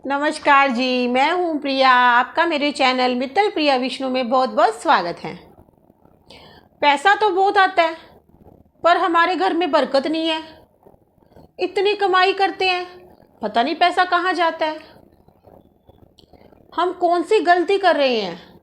नमस्कार जी, मैं हूँ प्रिया। आपका मेरे चैनल मित्तल प्रिया विष्णु में बहुत बहुत स्वागत है। पैसा तो बहुत आता है पर हमारे घर में बरकत नहीं है। इतनी कमाई करते हैं, पता नहीं पैसा कहाँ जाता है। हम कौन सी गलती कर रहे हैं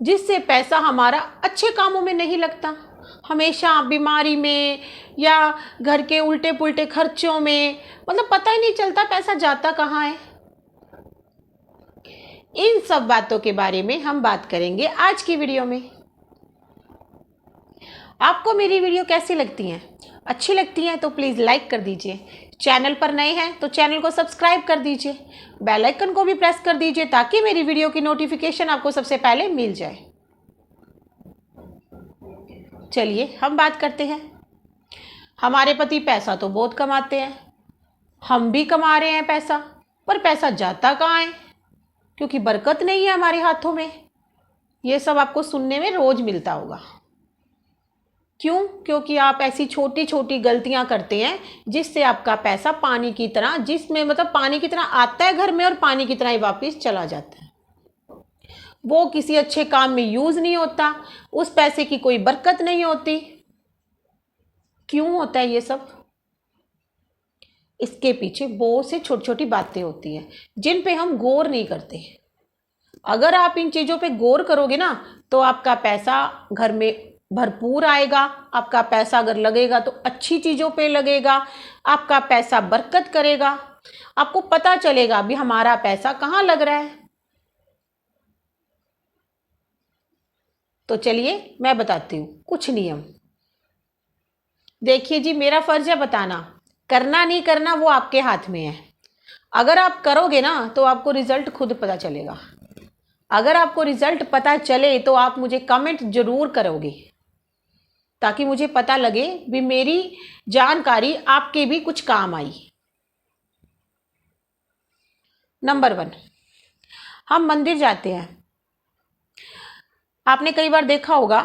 जिससे पैसा हमारा अच्छे कामों में नहीं लगता, हमेशा बीमारी में या घर के उल्टे पुल्टे खर्चों में। मतलब पता ही नहीं चलता पैसा जाता कहाँ है। इन सब बातों के बारे में हम बात करेंगे आज की वीडियो में। आपको मेरी वीडियो कैसी लगती हैं? अच्छी लगती हैं तो प्लीज़ लाइक कर दीजिए। चैनल पर नए हैं तो चैनल को सब्सक्राइब कर दीजिए। बेल आइकन को भी प्रेस कर दीजिए ताकि मेरी वीडियो की नोटिफिकेशन आपको सबसे पहले मिल जाए। चलिए हम बात करते हैं। हमारे पति पैसा तो बहुत कमाते हैं, हम भी कमा रहे हैं पैसा, पर पैसा जाता कहाँ है? क्योंकि बरकत नहीं है हमारे हाथों में। ये सब आपको सुनने में रोज मिलता होगा। क्यों? क्योंकि आप ऐसी छोटी छोटी गलतियां करते हैं जिससे आपका पैसा पानी की तरह, जिसमें मतलब पानी की तरह आता है घर में और पानी की तरह ही वापस चला जाता है। वो किसी अच्छे काम में यूज नहीं होता, उस पैसे की कोई बरकत नहीं होती। क्यों होता है ये सब? इसके पीछे बहुत से छोटी छोटी बातें होती हैं जिन पे हम गौर नहीं करते। अगर आप इन चीज़ों पे गौर करोगे ना तो आपका पैसा घर में भरपूर आएगा। आपका पैसा अगर लगेगा तो अच्छी चीज़ों पे लगेगा। आपका पैसा बरकत करेगा। आपको पता चलेगा भी हमारा पैसा कहाँ लग रहा है। तो चलिए मैं बताती हूँ कुछ नियम। देखिए जी, मेरा फर्ज है बताना, करना नहीं करना वो आपके हाथ में है। अगर आप करोगे ना तो आपको रिजल्ट खुद पता चलेगा। अगर आपको रिजल्ट पता चले तो आप मुझे कमेंट जरूर करोगे ताकि मुझे पता लगे भी मेरी जानकारी आपके भी कुछ काम आई। नंबर 1, हम मंदिर जाते हैं। आपने कई बार देखा होगा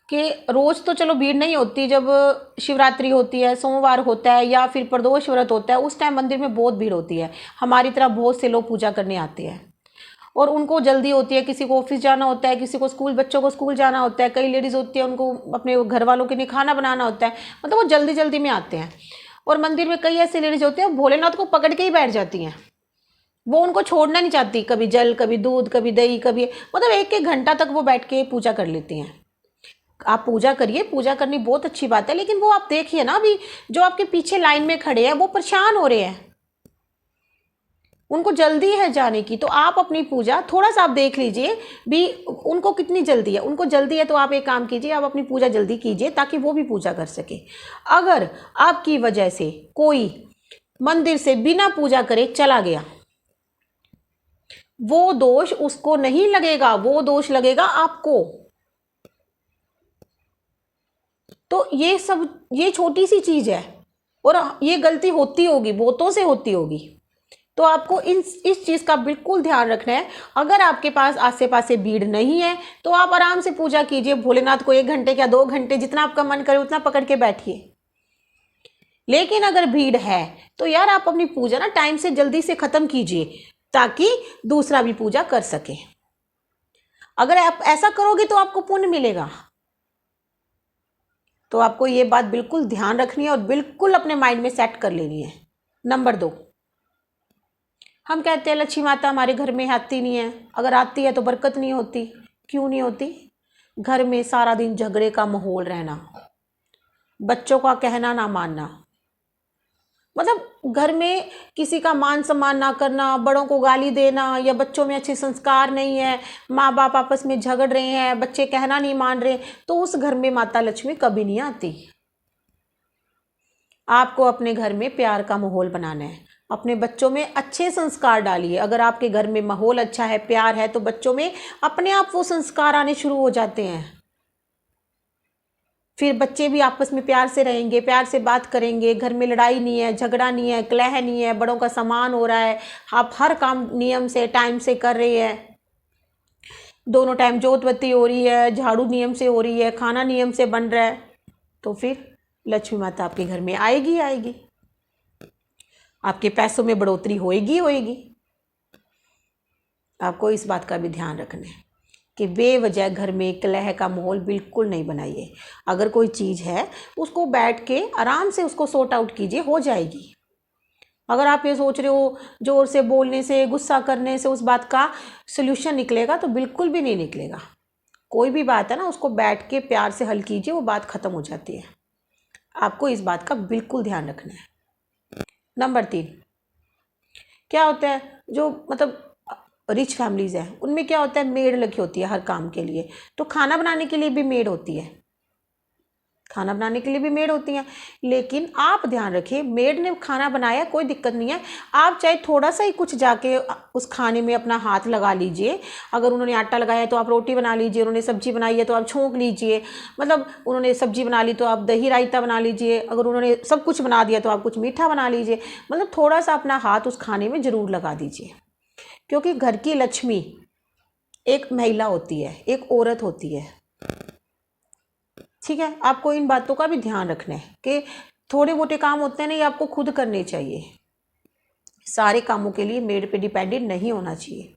कि रोज तो चलो भीड़ नहीं होती, जब शिवरात्रि होती है, सोमवार होता है या फिर प्रदोष व्रत होता है, उस टाइम मंदिर में बहुत भीड़ होती है। हमारी तरह बहुत से लोग पूजा करने आते हैं और उनको जल्दी होती है। किसी को ऑफिस जाना होता है, किसी को स्कूल, बच्चों को स्कूल जाना होता है, कई लेडीज़ होती है उनको अपने घर वालों के लिए खाना बनाना होता है। मतलब वो जल्दी जल्दी में आते हैं। और मंदिर में कई ऐसे लेडीज़ होते हैं भोलेनाथ को पकड़ के ही बैठ जाती हैं। वो उनको छोड़ना नहीं चाहती, कभी जल, कभी दूध, कभी दही, कभी मतलब 1-1 घंटा तक वो बैठ के पूजा कर लेती हैं। आप पूजा करिए, पूजा करनी बहुत अच्छी बात है, लेकिन वो आप देखिए ना, अभी जो आपके पीछे लाइन में खड़े हैं वो परेशान हो रहे हैं, उनको जल्दी है जाने की। तो आप अपनी पूजा थोड़ा सा आप देख लीजिए भी उनको कितनी जल्दी है। उनको जल्दी है तो आप एक काम कीजिए, आप अपनी पूजा जल्दी कीजिए ताकि वो भी पूजा कर सके। अगर आपकी वजह से कोई मंदिर से बिना पूजा करे चला गया, वो दोष उसको नहीं लगेगा, वो दोष लगेगा आपको। तो ये सब, ये छोटी सी चीज है और ये गलती होती होगी, बहुतों से होती होगी। तो आपको इस चीज का बिल्कुल ध्यान रखना है। अगर आपके पास आसे पासे भीड़ नहीं है तो आप आराम से पूजा कीजिए भोलेनाथ को। 1 घंटे या 2 घंटे जितना आपका मन करे उतना पकड़ के बैठिए। लेकिन अगर भीड़ है तो यार आप अपनी पूजा ना टाइम से जल्दी से खत्म कीजिए ताकि दूसरा भी पूजा कर सके। अगर आप ऐसा करोगे तो आपको पुण्य मिलेगा। तो आपको ये बात बिल्कुल ध्यान रखनी है और बिल्कुल अपने माइंड में सेट कर लेनी है। नंबर 2, हम कहते हैं लक्ष्मी माता हमारे घर में आती नहीं है। अगर आती है तो बरकत नहीं होती। क्यों नहीं होती? घर में सारा दिन झगड़े का माहौल रहना, बच्चों का कहना ना मानना, मतलब घर में किसी का मान सम्मान ना करना, बड़ों को गाली देना, या बच्चों में अच्छे संस्कार नहीं है, माँ बाप आपस में झगड़ रहे हैं, बच्चे कहना नहीं मान रहे, तो उस घर में माता लक्ष्मी कभी नहीं आती। आपको अपने घर में प्यार का माहौल बनाना है। अपने बच्चों में अच्छे संस्कार डालिए। अगर आपके घर में माहौल अच्छा है, प्यार है, तो बच्चों में अपने आप वो संस्कार आने शुरू हो जाते हैं। फिर बच्चे भी आपस में प्यार से रहेंगे, प्यार से बात करेंगे। घर में लड़ाई नहीं है, झगड़ा नहीं है, कलह नहीं है, बड़ों का सम्मान हो रहा है, आप हर काम नियम से टाइम से कर रहे हैं, दोनों टाइम जोत बत्ती हो रही है, झाड़ू नियम से हो रही है, खाना नियम से बन रहा है, तो फिर लक्ष्मी माता आपके घर में आएगी आएगी। आपके पैसों में बढ़ोतरी होएगी होएगी। आपको इस बात का भी ध्यान रखना है कि बेवजह घर में कलह का माहौल बिल्कुल नहीं बनाइए। अगर कोई चीज़ है उसको बैठ के आराम से उसको सॉर्ट आउट कीजिए, हो जाएगी। अगर आप ये सोच रहे हो ज़ोर से बोलने से, गुस्सा करने से उस बात का सल्यूशन निकलेगा, तो बिल्कुल भी नहीं निकलेगा। कोई भी बात है ना, उसको बैठ के प्यार से हल कीजिए, वो बात ख़त्म हो जाती है। आपको इस बात का बिल्कुल ध्यान रखना है। नंबर 3, क्या होता है, जो मतलब रिच फैमिलीज़ हैं उनमें क्या होता है, मेड लगी होती है हर काम के लिए। तो खाना बनाने के लिए भी मेड होती है, खाना बनाने के लिए भी मेड होती हैं। लेकिन आप ध्यान रखिए, मेड ने खाना बनाया कोई दिक्कत नहीं है, आप चाहे थोड़ा सा ही कुछ जाके उस खाने में अपना हाथ लगा लीजिए। अगर उन्होंने आटा लगाया तो आप रोटी बना लीजिए, उन्होंने सब्जी बनाई है तो आप छोंक लीजिए, मतलब उन्होंने सब्जी बना ली तो आप दही रायता बना लीजिए, अगर उन्होंने सब कुछ बना दिया तो आप कुछ मीठा बना लीजिए। मतलब थोड़ा सा अपना हाथ उस खाने में ज़रूर लगा दीजिए, क्योंकि घर की लक्ष्मी एक महिला होती है, एक औरत होती है। ठीक है, आपको इन बातों का भी ध्यान रखना है कि थोड़े मोटे काम होते हैं ना, ये आपको खुद करने चाहिए। सारे कामों के लिए मेड पे डिपेंडेंट नहीं होना चाहिए।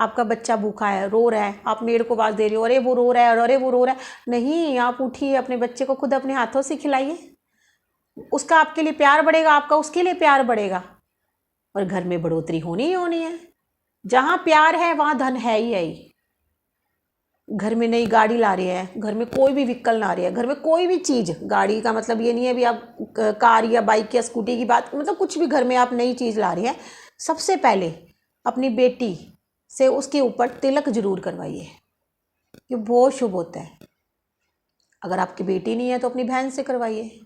आपका बच्चा भूखा है, रो रहा है, आप मेड को आवाज़ दे रहे हो, अरे वो रो रहा है और अरे वो रो रहा है, नहीं, आप उठिए, अपने बच्चे को खुद अपने हाथों से खिलाइए। उसका आपके लिए प्यार बढ़ेगा, आपका उसके लिए प्यार बढ़ेगा, और घर में बढ़ोतरी होनी ही होनी है। जहाँ प्यार है वहाँ धन है ही है ही। घर में नई गाड़ी ला रहे हैं, घर में कोई भी व्हीकल ला रहे हैं, घर में कोई भी चीज़, गाड़ी का मतलब ये नहीं है भी आप कार या बाइक या स्कूटी की बात, मतलब कुछ भी घर में आप नई चीज़ ला रहे हैं, सबसे पहले अपनी बेटी से उसके ऊपर तिलक जरूर करवाइए। ये बहुत शुभ होता है। अगर आपकी बेटी नहीं है तो अपनी बहन से करवाइए,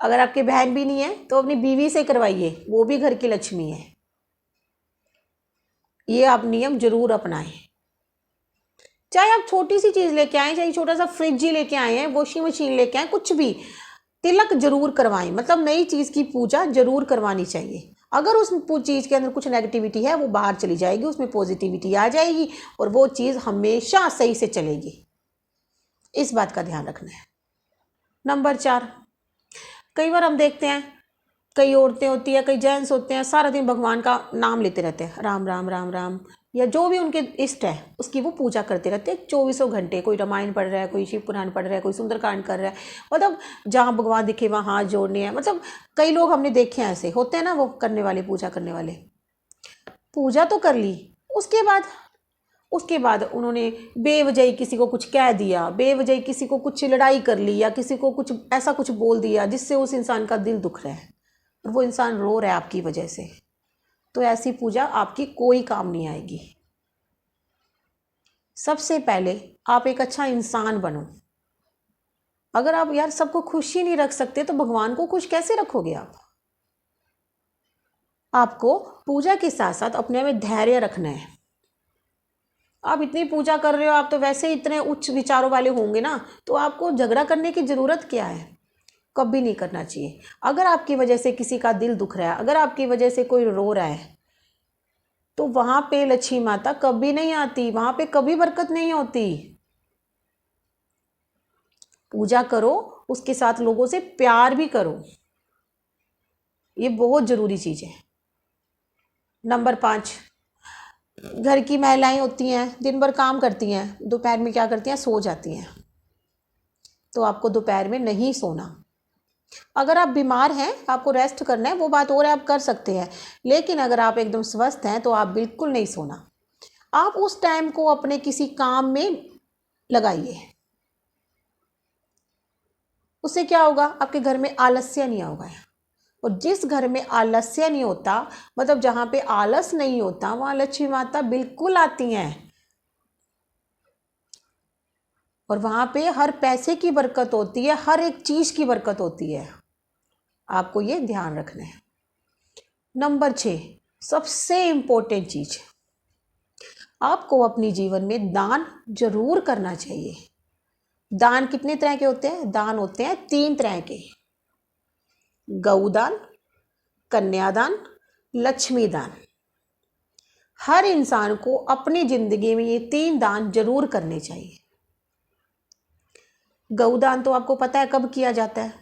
अगर आपकी बहन भी नहीं है तो अपनी बीवी से करवाइए, वो भी घर की लक्ष्मी है। ये आप नियम जरूर अपनाएं। चाहे आप छोटी सी चीज़ लेके आए, चाहे छोटा सा फ्रिज ही लेके आए हैं, वॉशिंग मशीन लेके आए, कुछ भी, तिलक जरूर करवाएं। मतलब नई चीज़ की पूजा जरूर करवानी चाहिए। अगर उस चीज़ के अंदर कुछ नेगेटिविटी है वो बाहर चली जाएगी, उसमें पॉजिटिविटी आ जाएगी और वो चीज़ हमेशा सही से चलेगी। इस बात का ध्यान रखना है। नंबर 4, कई बार हम देखते हैं कई औरतें होती है, कई जेंट्स होते हैं, सारा दिन भगवान का नाम लेते रहते हैं, राम राम राम राम, या जो भी उनके इष्ट है उसकी वो पूजा करते रहते हैं 24 घंटे। कोई रामायण पढ़ रहा है, कोई शिव पुराण पढ़ रहा है, कोई सुंदरकांड कर रहा है, मतलब जहाँ भगवान दिखे वहाँ हाथ जोड़ने हैं। मतलब कई लोग हमने देखे हैं ऐसे होते हैं ना, वो करने वाले, पूजा करने वाले। पूजा तो कर ली, उसके बाद उन्होंने बेवजह किसी को कुछ कह दिया, बेवजह किसी को कुछ लड़ाई कर ली, या किसी को कुछ ऐसा कुछ बोल दिया जिससे उस इंसान का दिल दुख रहा है और वो इंसान रो रहा है आपकी वजह से, तो ऐसी पूजा आपकी कोई काम नहीं आएगी। सबसे पहले आप एक अच्छा इंसान बनो। अगर आप यार सबको खुश ही नहीं रख सकते तो भगवान को खुश कैसे रखोगे आप? आपको पूजा के साथ साथ अपने में धैर्य रखना है। आप इतनी पूजा कर रहे हो, आप तो वैसे ही इतने उच्च विचारों वाले होंगे ना, तो आपको झगड़ा करने की ज़रूरत क्या है? कभी नहीं करना चाहिए। अगर आपकी वजह से किसी का दिल दुख रहा है, अगर आपकी वजह से कोई रो रहा है, तो वहां पे लक्ष्मी माता कभी नहीं आती, वहां पे कभी बरकत नहीं होती। पूजा करो, उसके साथ लोगों से प्यार भी करो, ये बहुत जरूरी चीज है। नंबर 5, घर की महिलाएं होती हैं, दिन भर काम करती हैं, दोपहर में क्या करती हैं, सो जाती हैं। तो आपको दोपहर में नहीं सोना। अगर आप बीमार हैं, आपको रेस्ट करना है, वो बात और है, आप कर सकते हैं। लेकिन अगर आप एकदम स्वस्थ हैं तो आप बिल्कुल नहीं सोना। आप उस टाइम को अपने किसी काम में लगाइए। उससे क्या होगा, आपके घर में आलस्य नहीं होगा। और जिस घर में आलस्य नहीं होता, मतलब जहां पे आलस नहीं होता, वहां लक्ष्मी माता बिल्कुल आती हैं और वहां पे हर पैसे की बरकत होती है, हर एक चीज की बरकत होती है। आपको ये ध्यान रखना है। नंबर 6, सबसे इंपॉर्टेंट चीज, आपको अपनी जीवन में दान जरूर करना चाहिए। दान कितने तरह के होते हैं? दान होते हैं 3 तरह के, गौदान, कन्यादान, लक्ष्मी दान। हर इंसान को अपनी जिंदगी में ये 3 दान जरूर करने चाहिए। गौदान तो आपको पता है कब किया जाता है?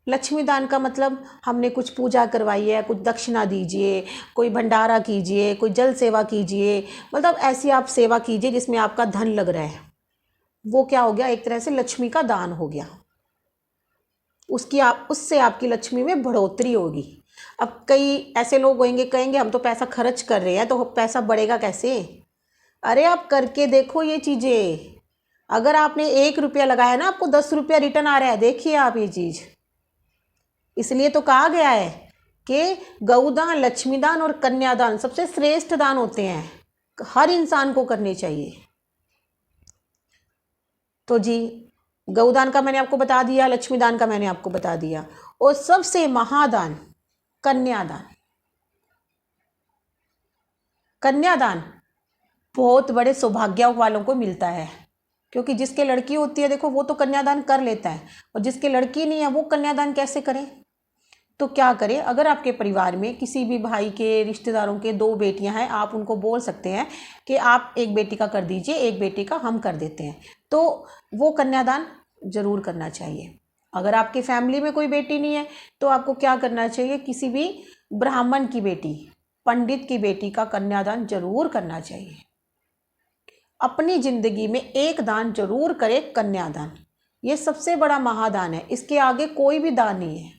लक्ष्मी दान का मतलब हमने कुछ पूजा करवाई है, कुछ दक्षिणा दीजिए, कोई भंडारा कीजिए, कोई जल सेवा कीजिए, मतलब ऐसी आप सेवा कीजिए जिसमें आपका धन लग रहा है। वो क्या हो गया, एक तरह से लक्ष्मी का दान हो गया। उससे आपकी लक्ष्मी में बढ़ोतरी होगी। अब कई ऐसे लोग कहेंगे हम तो पैसा खर्च कर रहे हैं तो पैसा बढ़ेगा कैसे। अरे आप करके देखो ये चीज़ें। अगर आपने 1 रुपया लगाया ना, आपको 10 रुपया रिटर्न आ रहा है। देखिए आप ये चीज़। इसलिए तो कहा गया है कि गौदान, लक्ष्मीदान और कन्यादान सबसे श्रेष्ठ दान होते हैं, हर इंसान को करने चाहिए। तो जी, गौदान का मैंने आपको बता दिया, लक्ष्मीदान का मैंने आपको बता दिया, और सबसे महादान कन्यादान। कन्यादान बहुत बड़े सौभाग्य वालों को मिलता है, क्योंकि जिसके लड़की होती है देखो वो तो कन्यादान कर लेता है, और जिसके लड़की नहीं है वो कन्यादान कैसे करे। तो क्या करें, अगर आपके परिवार में किसी भी भाई के, रिश्तेदारों के 2 बेटियां हैं, आप उनको बोल सकते हैं कि आप एक बेटी का कर दीजिए, एक बेटी का हम कर देते हैं, तो वो कन्यादान जरूर करना चाहिए। अगर आपकी फैमिली में कोई बेटी नहीं है तो आपको क्या करना चाहिए, किसी भी ब्राह्मण की बेटी, पंडित की बेटी का कन्यादान जरूर करना चाहिए। अपनी जिंदगी में एक दान जरूर करें, कन्यादान। ये सबसे बड़ा महादान है, इसके आगे कोई भी दान नहीं है।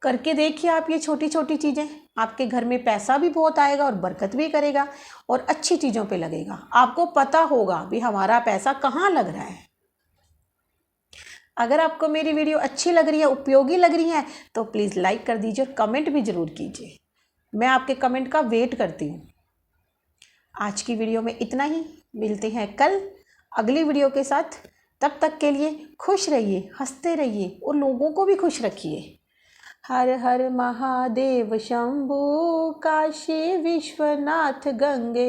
करके देखिए आप ये छोटी छोटी चीज़ें, आपके घर में पैसा भी बहुत आएगा और बरकत भी करेगा और अच्छी चीज़ों पे लगेगा। आपको पता होगा भी हमारा पैसा कहाँ लग रहा है। अगर आपको मेरी वीडियो अच्छी लग रही है, उपयोगी लग रही है, तो प्लीज़ लाइक कर दीजिए और कमेंट भी ज़रूर कीजिए। मैं आपके कमेंट का वेट करती हूँ। आज की वीडियो में इतना ही, मिलते हैं कल अगली वीडियो के साथ। तब तक के लिए खुश रहिए, हंसते रहिए और लोगों को भी खुश रखिए। हर हर महादेव शंभू, काशी विश्वनाथ गंगे।